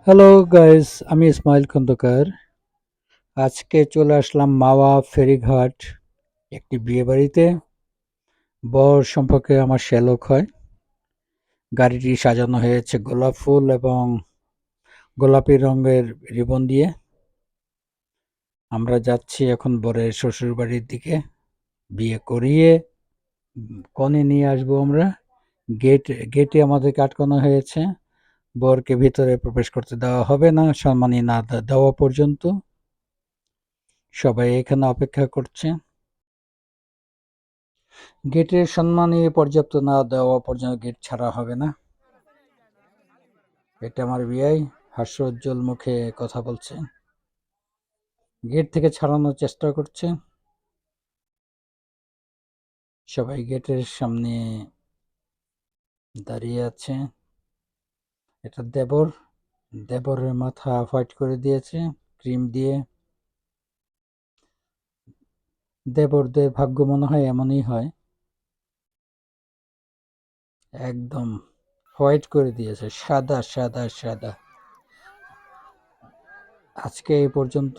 Hello guys, আমি ইসমাইল খন্দকার। আজকে চলে আসলাম মাওয়া ফেরিঘাট একটি বিয়েবাড়িতে। বর সম্পর্কে আমার শ্যালক হয়। গাড়িটি সাজানো হয়েছে গোলাপ ফুল এবং গোলাপি রঙের রিবন দিয়ে। আমরা যাচ্ছি এখন বরের শ্বশুর বাড়ির দিকে। বিয়ে করিয়ে কনে নিয়ে আসবো আমরা। গেটে আমাদেরকে আটকানো হয়েছে। বরকে ভিতরে প্রবেশ করতে দেওয়া হবে না সম্মানী না দেওয়া পর্যন্ত। সবাই এখানে অপেক্ষা করছে। গেটের সম্মানী পর্যাপ্ত না দেওয়া পর্যন্ত গেট ছাড়া হবে না। এটা আমার বিয়াই হাস্যোজ্জ্বল মুখে কথা বলছে। গেট থেকে ছাড়ানোর চেষ্টা করছে। সবাই গেটের সামনে দাঁড়িয়ে আছে। এটা দেবর। দেবরের মাথা হোয়াইট করে দিয়েছে ক্রিম দিয়ে। দেবরদের ভাগ্য মনে হয় এমনই হয়, একদম হোয়াইট করে দিয়েছে, সাদা সাদা সাদা। আজকে এই পর্যন্ত।